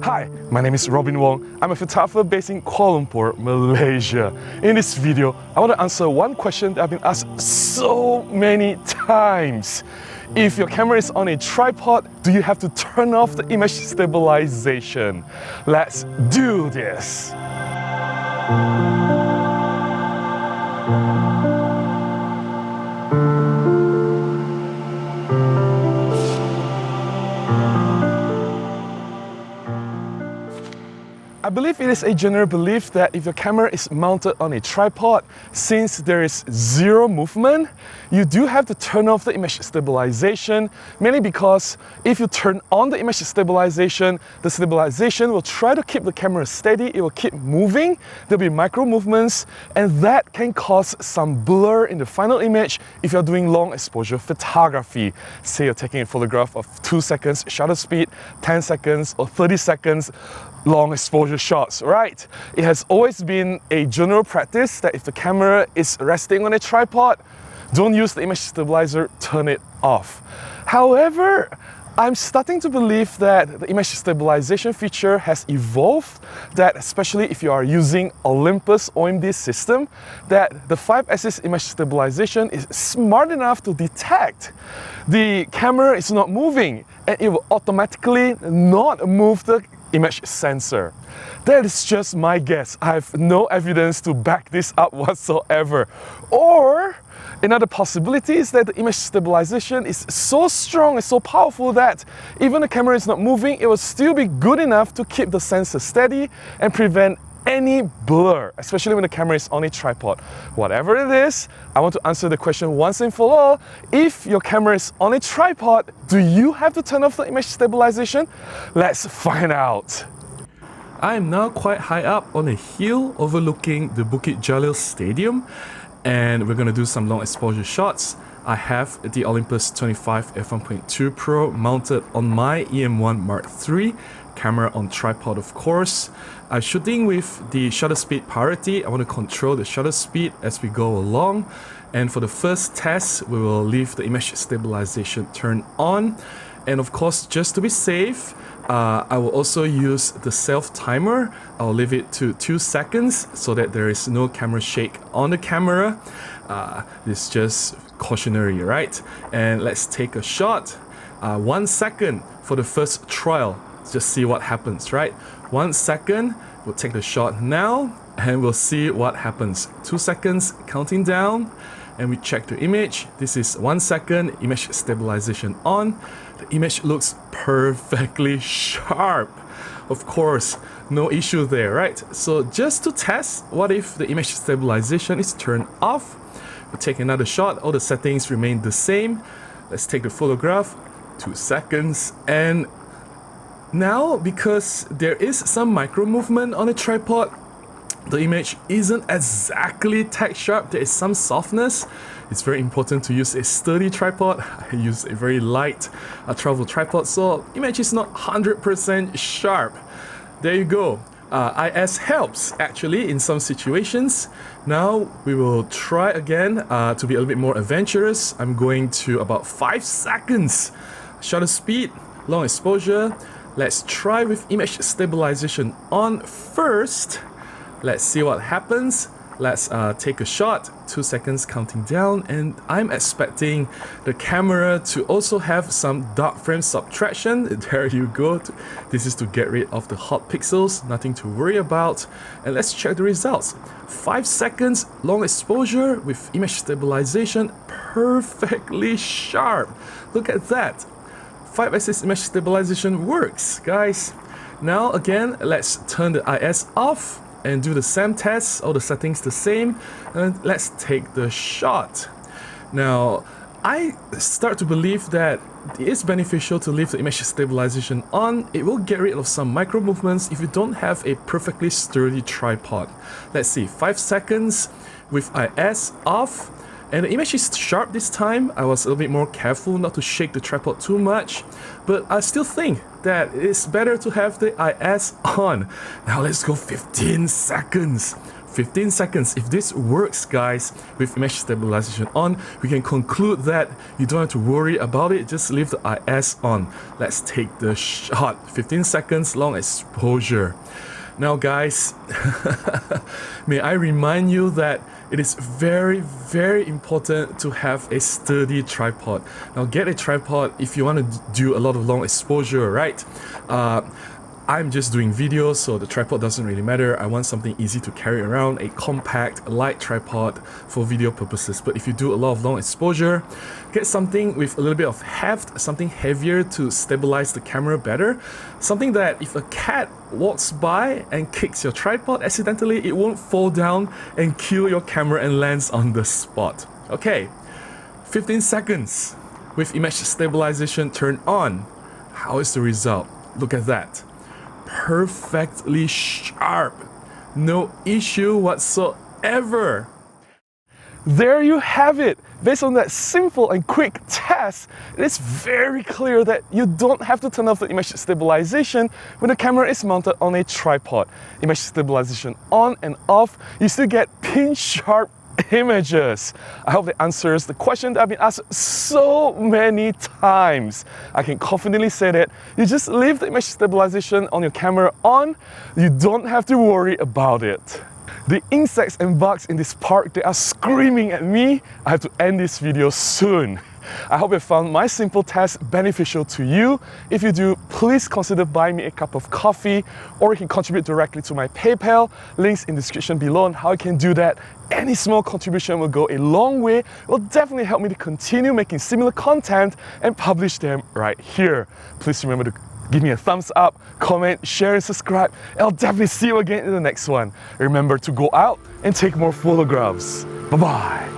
Hi, my name is Robin Wong. I'm a photographer based in Kuala Lumpur, Malaysia. In this video, I want to answer one question that I've been asked so many times. If your camera is on a tripod, do you have to turn off the image stabilization? Let's do this. I believe it is a general belief that if your camera is mounted on a tripod, since there is zero movement, you do have to turn off the image stabilization, mainly because if you turn on the image stabilization, the stabilization will try to keep the camera steady, it will keep moving, there'll be micro movements, and that can cause some blur in the final image if you're doing long exposure photography. Say you're taking a photograph of 2 seconds shutter speed, 10 seconds or 30 seconds, long exposure shots, right? It has always been a general practice that if the camera is resting on a tripod, don't use the image stabilizer, turn it off. However, I'm starting to believe that the image stabilization feature has evolved, that especially if you are using Olympus OMD system, that the 5-axis image stabilization is smart enough to detect the camera is not moving and it will automatically not move the image sensor. That is just my guess. I have no evidence to back this up whatsoever. Or another possibility is that the image stabilization is so strong and so powerful that even the camera is not moving, it will still be good enough to keep the sensor steady and prevent any blur, especially when the camera is on a tripod. Whatever it is, I want to answer the question once and for all. If your camera is on a tripod, do you have to turn off the image stabilization? Let's find out. I am now quite high up on a hill overlooking the Bukit Jalil Stadium, and we're going to do some long exposure shots. I have the Olympus 25 f1.2 Pro mounted on my EM1 Mark III, camera on tripod of course. I'm shooting with the shutter speed priority. I want to control the shutter speed as we go along. And for the first test, we will leave the image stabilization turned on. And of course, just to be safe, I will also use the self timer. I'll leave it to 2 seconds so that there is no camera shake on the camera. This is just cautionary, right? And let's take a shot. 1 second for the first trial. Just see what happens, right? 1 second, we'll take the shot now and we'll see what happens. 2 seconds, counting down, and we check the image. This is 1 second, image stabilization on. The image looks perfectly sharp. Of course, no issue there, right? So just to test, what if the image stabilization is turned off? We'll take another shot, all the settings remain the same. Let's take the photograph, 2 seconds, and now, because there is some micro movement on a tripod, the image isn't exactly tack sharp, there is some softness. It's very important to use a sturdy tripod. I use a very light travel tripod, so image is not 100% sharp. There you go. IS helps actually in some situations. Now we will try again to be a little bit more adventurous. I'm going to about 5 seconds. Shutter speed, long exposure. Let's try with image stabilization on first. Let's see what happens. Let's take a shot, 2 seconds counting down, and I'm expecting the camera to also have some dark frame subtraction. There you go. This is to get rid of the hot pixels, nothing to worry about. And let's check the results. 5 seconds, long exposure with image stabilization, perfectly sharp. Look at that. 5-axis image stabilization works, guys. Now again, let's turn the IS off and do the same test, all the settings the same, and let's take the shot. Now, I start to believe that it is beneficial to leave the image stabilization on. It will get rid of some micro movements if you don't have a perfectly sturdy tripod. Let's see, 5 seconds with IS off. And the image is sharp this time. I was a little bit more careful not to shake the tripod too much, but I still think that it's better to have the IS on. Now let's go 15 seconds. 15 seconds. If this works, guys, with image stabilization on, we can conclude that you don't have to worry about it. Just leave the IS on. Let's take the shot. 15 seconds, long exposure. Now, guys, may I remind you that it is very, very important to have a sturdy tripod. Now, get a tripod if you want to do a lot of long exposure, right? I'm just doing videos, so the tripod doesn't really matter. I want something easy to carry around, a compact, light tripod for video purposes. But if you do a lot of long exposure, get something with a little bit of heft, something heavier to stabilize the camera better. Something that if a cat walks by and kicks your tripod accidentally, it won't fall down and kill your camera and lens on the spot. Okay, 15 seconds with image stabilization turned on. How is the result? Look at that. Perfectly sharp. No issue whatsoever. There you have it. Based on that simple and quick test, it is very clear that you don't have to turn off the image stabilization when the camera is mounted on a tripod. Image stabilization on and off, you still get pin sharp images. I hope that answers the question that I've been asked so many times. I can confidently say that you just leave the image stabilization on your camera on, you don't have to worry about it. The insects and bugs in this park, they are screaming at me. I have to end this video soon. I hope you found my simple test beneficial to you. If you do, please consider buying me a cup of coffee, or you can contribute directly to my PayPal. Links in the description below on how you can do that. Any small contribution will go a long way. It will definitely help me to continue making similar content and publish them right here. Please remember to give me a thumbs up, comment, share, and subscribe. I'll definitely see you again in the next one. Remember to go out and take more photographs. Bye-bye.